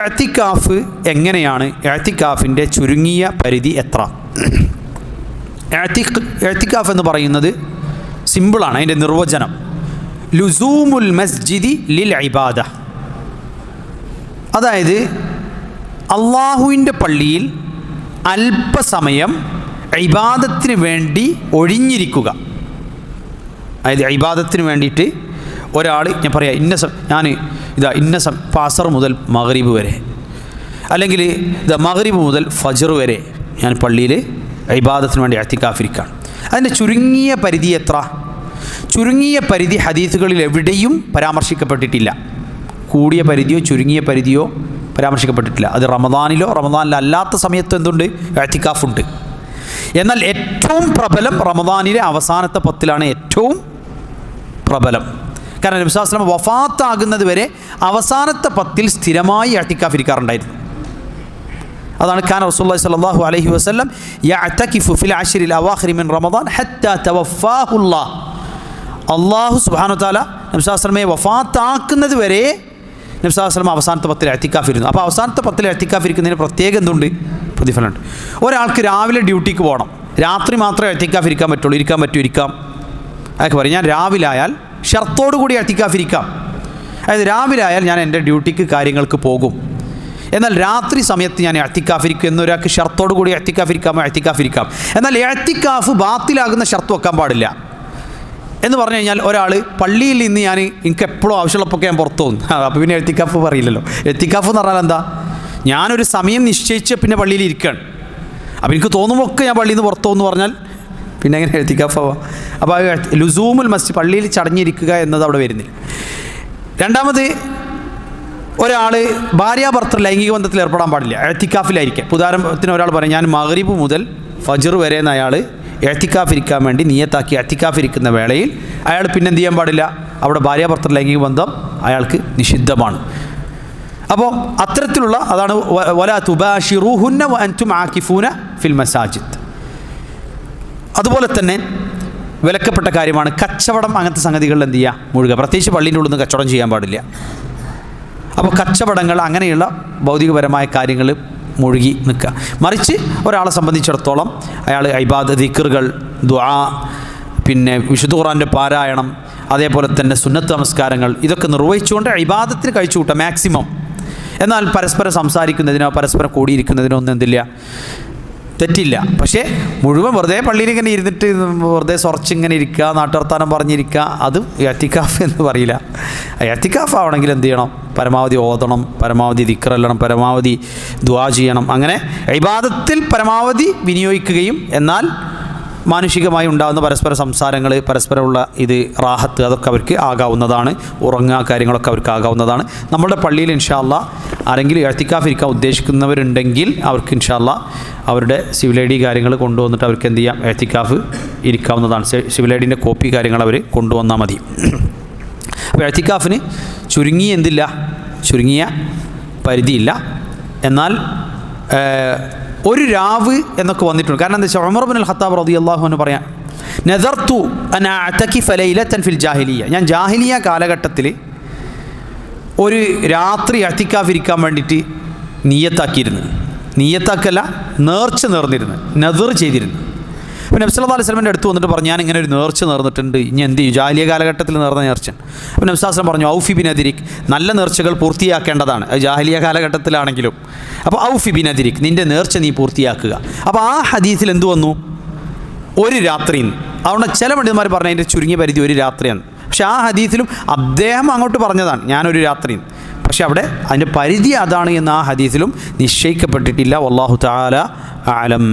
ഇഅ്തികാഫ് എങ്ങനെയാണ്? ഇഅ്തികാഫിൻ്റെ ചുരുങ്ങിയ പരിധി എത്ര? ഇഅ്തികാഫ് എന്ന് പറയുന്നത് സിമ്പിളാണ്. അതിൻ്റെ നിർവചനം ലുസൂമുൽ മസ്ജിദി ലിൽ ഇബാദ, അതായത് അള്ളാഹുവിൻ്റെ പള്ളിയിൽ അല്പസമയം ഇബാദത്തിന് വേണ്ടി ഒഴിഞ്ഞിരിക്കുക. അതായത് ഇബാദത്തിന് വേണ്ടിയിട്ട് ഒരാൾ, ഞാൻ പറയാം ഇന്ന അസർ മുതൽ മഗ്രിബ് വരെ, അല്ലെങ്കിൽ മഗ്രിബ് മുതൽ ഫജ്ർ വരെ ഞാൻ പള്ളിയിൽ ഇബാദത്തിന് വേണ്ടി ഇഅ്തികാഫിരിക്കുകയാണ്. അതിൻ്റെ ചുരുങ്ങിയ പരിധി എത്ര? ചുരുങ്ങിയ പരിധി ഹദീസുകളിൽ എവിടെയും പരാമർശിക്കപ്പെട്ടിട്ടില്ല. കൂടിയ പരിധിയോ ചുരുങ്ങിയ പരിധിയോ പരാമർശിക്കപ്പെട്ടിട്ടില്ല. അത് റമദാനിലോ റമദാനിലല്ലാത്ത സമയത്തും എന്തുണ്ട്? ഇഅ്തികാഫുണ്ട്. എന്നാൽ ഏറ്റവും പ്രബലം റമദാനിലെ അവസാനത്തെ 10 ഏറ്റവും പ്രബലം. കാരണം നബി സല്ലല്ലാഹു അലൈഹി വസല്ലം വഫാത്താകുന്നത് വരെ അവസാനത്തെ 10 സ്ഥിരമായി ഇഅ്തികാഫ് ഇരിക്കാറുണ്ടായിരുന്നു. അതാണ് കാന റസൂലുള്ളാഹി സ്വല്ലല്ലാഹു അലൈഹി വസല്ലം യഅ്തകിഫു ഫിൽ അശ്റിൽ അവാഖിർ മിൻ റമദാൻ ഹത്താ തവഫാഹുല്ലാഹ്. അല്ലാഹു സുബ്ഹാനഹു വ തആല നബി സല്ലല്ലാഹു അലൈഹി വസല്ലമയെ വഫാത്താക്കുന്നത് വരെ നബി സല്ലല്ലാഹു അലൈഹി വസല്ലം അവസാനത്തെ 10 ഇഅ്തികാഫ് ഇരുന്നു. അപ്പോൾ അവസാനത്തെ 10 ഇഅ്തികാഫ് ഇരിക്കുന്നതിന് പ്രത്യേകം എന്തുണ്ട്? പ്രതിഫലമുണ്ട്. ഒരാൾക്ക് രാവിലെ ഡ്യൂട്ടിക്ക് പോകണം, രാത്രി മാത്രമേ ഇഅ്തികാഫ് ഇരിക്കാൻ പറ്റുള്ളൂ. ഇരിക്കാം. അതൊക്കെ പറയും, ഞാൻ രാവിലെ ആയാൽ ഷർത്തോടു കൂടി ഇഅ്തികാഫ് ഇരിക്കാം. അതായത് രാവിലെ ആയാൽ ഞാൻ എൻ്റെ ഡ്യൂട്ടിക്ക് കാര്യങ്ങൾക്ക് പോകും, എന്നാൽ രാത്രി സമയത്ത് ഞാൻ ഇഅ്തികാഫ് ഇരിക്കും എന്നൊരാൾക്ക് ഷർത്തോടു കൂടി ഇഅ്തികാഫ് ഇരിക്കാം. എന്നാൽ ഇഅ്തികാഫ് ബാത്തിലാകുന്ന ഷർത്ത് വെക്കാൻ പാടില്ല. എന്ന് പറഞ്ഞു കഴിഞ്ഞാൽ ഒരാൾ പള്ളിയിൽ നിന്ന് എനിക്ക് എപ്പോഴും ആവശ്യമുള്ളപ്പോൾ ഞാൻ പുറത്തു പോകുന്നു, അപ്പോൾ പിന്നെ ഇഅ്തികാഫ് പറയില്ലല്ലോ. ഇഅ്തികാഫ് എന്ന് പറഞ്ഞാൽ എന്താ? ഞാനൊരു സമയം നിശ്ചയിച്ച് പിന്നെ പള്ളിയിൽ ഇരിക്കുകയാണ്, അപ്പോൾ എനിക്ക് തോന്നുമ്പോൾ ഒക്കെ ഞാൻ പള്ളിയിൽ നിന്ന് പുറത്തു പോകുന്നു പറഞ്ഞാൽ പിന്നെ എങ്ങനെ ഇഅ്തികാഫ് ആവാം? അപ്പോൾ ലുസൂമുൽ മസ്ജിദ്, പള്ളിയിൽ ചടഞ്ഞിരിക്കുക എന്നത് അവിടെ വരുന്നില്ല. രണ്ടാമത്, ഒരാൾ ഭാര്യാഭർത്തൃ ലൈംഗിക ബന്ധത്തിൽ ഏർപ്പെടാൻ പാടില്ല, ഇഅ്തികാഫിലായിരിക്കാം. ഉദാഹരണത്തിന് ഒരാൾ പറയും, ഞാൻ മഗ്രിബ് മുതൽ ഫജ്ർ വരെ എന്ന് അയാൾ ഇഅ്തികാഫ് ഇരിക്കാൻ വേണ്ടി നിയത്താക്കി ഇഅ്തികാഫ് ഇരിക്കുന്ന വേളയിൽ അയാൾ പിന്നെ എന്ത് ചെയ്യാൻ പാടില്ല? അവിടെ ഭാര്യാഭർത്തൃ ലൈംഗിക ബന്ധം അയാൾക്ക് നിഷിദ്ധമാണ്. അപ്പോൾ അത്തരത്തിലുള്ള, അതാണ് വലാ തുബാഷിറൂഹുന്ന വഅൻതും ആകിഫൂന ഫിൽ മസാജിദ്. അതുപോലെ തന്നെ വിലക്കപ്പെട്ട കാര്യമാണ് കച്ചവടം. അങ്ങനത്തെ സംഗതികളിൽ എന്ത് ചെയ്യുക? മുഴുക. പ്രത്യേകിച്ച് പള്ളീൻ്റെ ഉള്ളിൽ നിന്ന് കച്ചവടം ചെയ്യാൻ പാടില്ല. അപ്പോൾ കച്ചവടങ്ങൾ, അങ്ങനെയുള്ള ഭൗതികപരമായ കാര്യങ്ങൾ മുഴുകി നിൽക്കുക. മറിച്ച് ഒരാളെ സംബന്ധിച്ചിടത്തോളം അയാൾ ഇബാദത്ത്, ദിക്റുകൾ, ദുആ, പിന്നെ വിശുദ്ധ ഖുർആൻ്റെ പാരായണം, അതേപോലെ തന്നെ സുന്നത്ത് നമസ്കാരങ്ങൾ, ഇതൊക്കെ നിർവഹിച്ചുകൊണ്ട് ഇബാദത്തിന് കഴിച്ചു കൂട്ടാം മാക്സിമം. എന്നാൽ പരസ്പരം സംസാരിക്കുന്നതിനോ പരസ്പരം കൂടിയിരിക്കുന്നതിനോ ഒന്നും എന്തില്ല, തെറ്റില്ല. പക്ഷേ മുഴുവൻ വെറുതെ പള്ളിയിൽ ഇങ്ങനെ ഇരുന്നിട്ട് വെറുതെ ഇങ്ങനെ ഇരിക്കുക, നാട്ടുവർത്താനം പറഞ്ഞിരിക്കുക, അത് ഇഅ്തികാഫ് എന്ന് പറയില്ല. ഇഅ്തികാഫ് ആവണമെങ്കിൽ എന്ത് ചെയ്യണം? പരമാവധി ഓതണം, പരമാവധി ദിക്റല്ലണം, പരമാവധി ദുആ ചെയ്യണം. അങ്ങനെ ഇബാദത്തിൽ പരമാവധി വിനിയോഗിക്കുകയും എന്നാൽ മാനുഷികമായി ഉണ്ടാകുന്ന പരസ്പര സംസാരങ്ങൾ, പരസ്പരമുള്ള ഇത് റാഹത്ത്, അതൊക്കെ അവർക്ക് ആകാവുന്നതാണ്. ഉറങ്ങുക, കാര്യങ്ങളൊക്കെ അവർക്ക് ആകാവുന്നതാണ്. നമ്മുടെ പള്ളിയിൽ ഇൻഷാ അല്ലാഹ് ആരെങ്കിലും ഇഅ്തികാഫ് ഇരിക്കാൻ ഉദ്ദേശിക്കുന്നവരുണ്ടെങ്കിൽ അവർക്ക് ഇൻഷാ അല്ലാഹ് അവരുടെ സിവിൽ ഐ ഡി കാര്യങ്ങൾ കൊണ്ടുവന്നിട്ട് അവർക്ക് എന്ത് ചെയ്യാം? ഇഅ്തികാഫ് ഇരിക്കാവുന്നതാണ്. സിവിൽ ഐ ഡിൻ്റെ കോപ്പി കാര്യങ്ങൾ അവർ കൊണ്ടുവന്നാൽ മതി. അപ്പോൾ ഇഅ്തികാഫിന് ചുരുങ്ങിയ പരിധിയില്ല. എന്നാൽ ഒരു രാവ് എന്നൊക്കെ വന്നിട്ടുണ്ട്. കാരണം എന്താ വെച്ചാൽ ഉമർ ഇബ്നുൽ ഖത്താബ് റളിയല്ലാഹു അൻഹു പറയാം, നദർതു അൻ അഅ്തകിഫ ലൈലതൻ ഫിൽ ജാഹിലിയ്യ. ഞാൻ ജാഹിലിയ കാലഘട്ടത്തിൽ ഒരു രാത്രി ഇഅ്തികാഫ് ഇരിക്കാൻ വേണ്ടിയിട്ട് നീയത്താക്കല്ല, നേർച്ച നേർന്നിരുന്നു, നദർ ചെയ്തിരുന്നു. അപ്പോൾ നബി സല്ലല്ലാഹു അലൈഹി വസല്ലമയുടെ അടുത്ത് വന്നിട്ട് പറഞ്ഞു, ഞാൻ ഇങ്ങനെ ഒരു നേർച്ച നേർന്നിട്ടുണ്ട്, ഇനി എന്ത് ചെയ്യും? ജാഹിലിയ കാലഘട്ടത്തിൽ നേർന്ന നേർച്ച. അപ്പോൾ നബി സല്ലല്ലാഹു അലൈഹി വസല്ലം പറഞ്ഞു, ഔഫി ബിനദിരിക്, നല്ല നേർച്ചകൾ പൂർത്തിയാക്കേണ്ടതാണ്, അത് ജാഹിലിയ കാലഘട്ടത്തിലാണെങ്കിലും. അപ്പോൾ ഔഫി ബിനദിരിക്, നിൻ്റെ നേർച്ച നീ പൂർത്തിയാക്കുക. അപ്പോൾ ആ ഹദീസിൽ എന്തു വന്നു? ഒരു രാത്രിന്ന്. അതുകൊണ്ട് ചില പണ്ഡിതന്മാർ പറഞ്ഞു അതിൻ്റെ ചുരുങ്ങിയ പരിധി ഒരു രാത്രിയാണ്. പക്ഷേ ആ ഹദീസിലും അദ്ദേഹം അങ്ങോട്ട് പറഞ്ഞതാണ് ഞാനൊരു രാത്രിന്ന്. പക്ഷേ അവിടെ അതിൻ്റെ പരിധി അതാണ് എന്ന് ആ ഹദീസിലും നിശ്ചയിക്കപ്പെട്ടിട്ടില്ല. വല്ലാഹു തആല അഅലം.